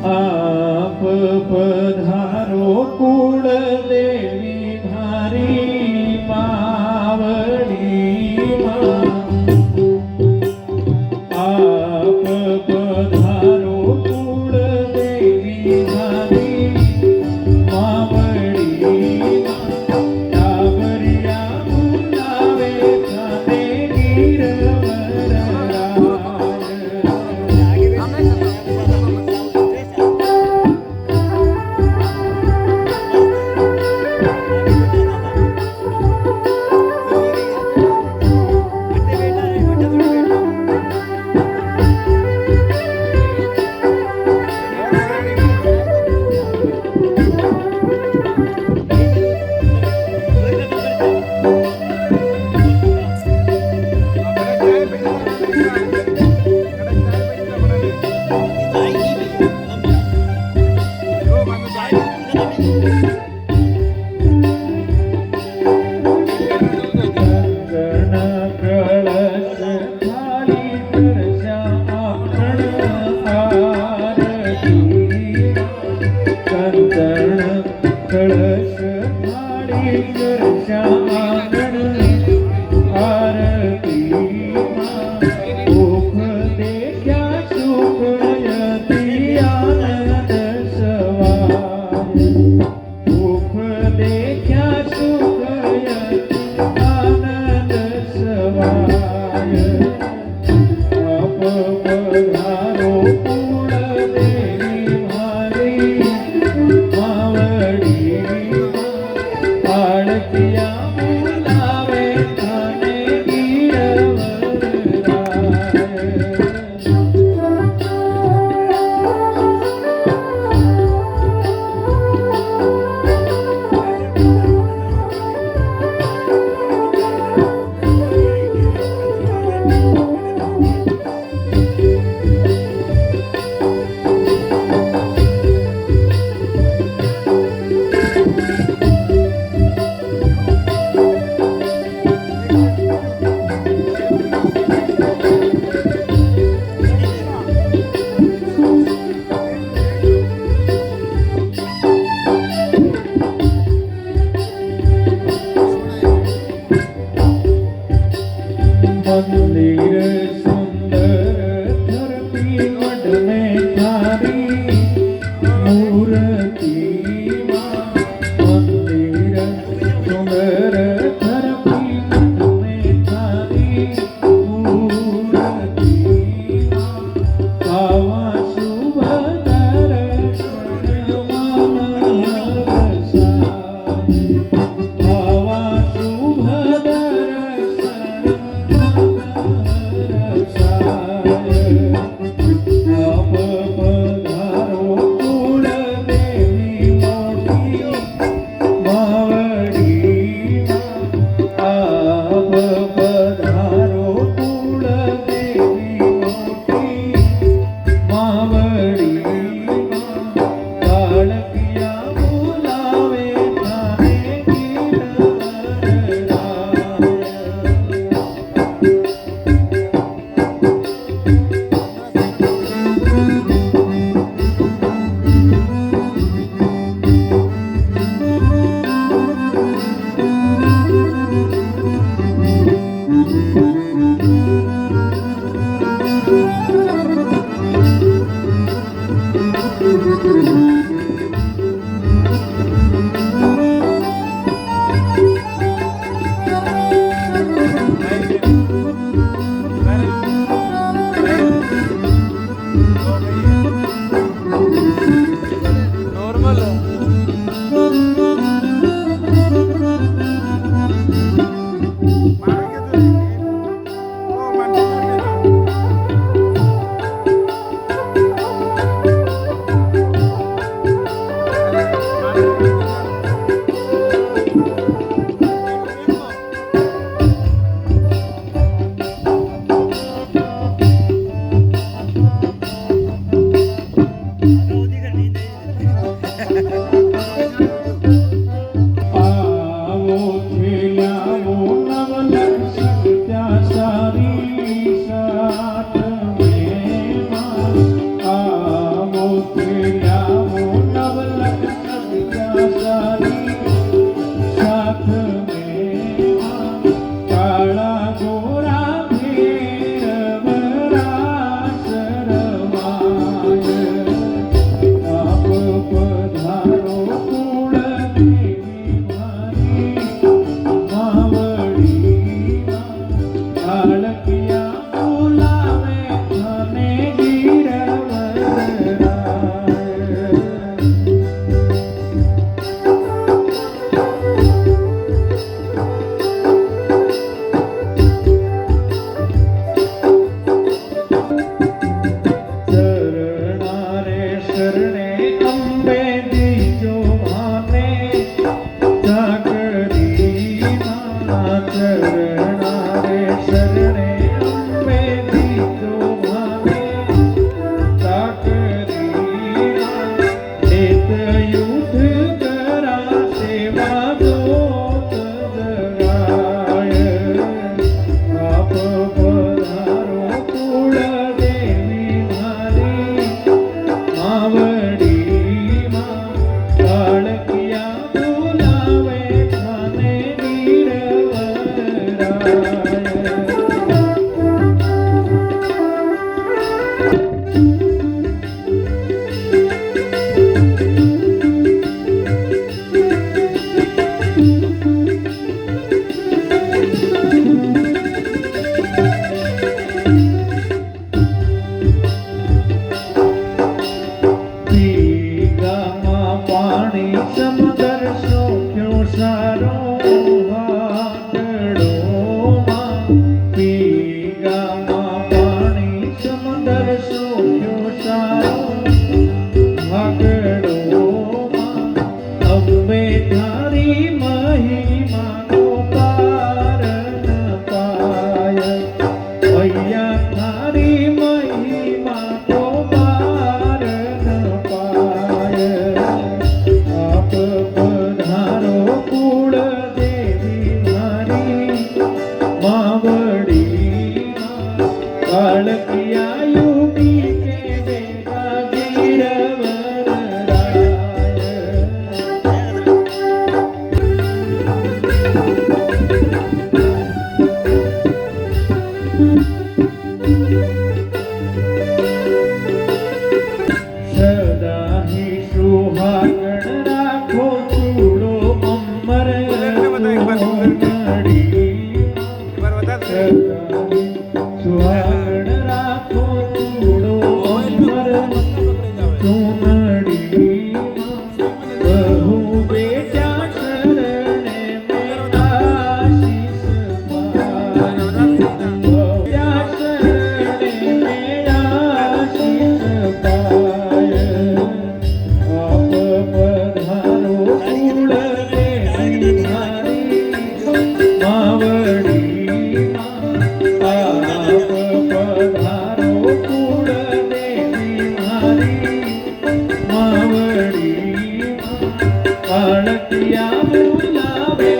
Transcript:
आप पधारो कुल देवी भारी मावड़ी माँ। आप पधारो कुल देवी भारी मावड़ी माँ। डाबरिया बुलावे थाने गिरवर ફેર્યાઓ નવલખ નવ્યા સારી સાથ મેં કાળા ગોરા ભેરવરા સરવાય આપ પધારો કુળ દેવી મારી માવડીમાં કાળકિયા બોલાવે અને ગીરવરાય શરણારે શરણે અંબે દીજો માને ચાકરીમાં શરણારે શરણે અંબે દીજો માને ચાકરીમાં નિત યુદ્ધ કરા સેવા દોત જગાય આપ પધારો કુળ દેવી મારી માવડીમાં કાળકિયા બોલાવે ખાને પીગામાં પાણી સમદર સોખ્યો સારો વાદળોમાં પીગામાં પાણી સમદર સોખ્યો સારો વાદળોમાં અંબે તારી મહિમાનો પાર ન પાય અહીંયા તારી મહિમા તો પાર ન પાય આપ પધારો કુળ દેવી મારી માવડીમાં કાળકિયા યુગી કે બેગા ગીરવરાય સદા હિ સુહાગણ રાખો ચૂડો અમર સુહાગણ રાખો ચૂડો અમર ચૂંદડીમાં બહુ બેટા શરણે મેં આશીષ પાય બેટા શરણે મેં આશીષ પાય આપ પધારો કુળ દેવી મારી માવડીમાં આપ પધારો કુળ દેવી મારી માવડીમાં કાળકિયા બોલાવે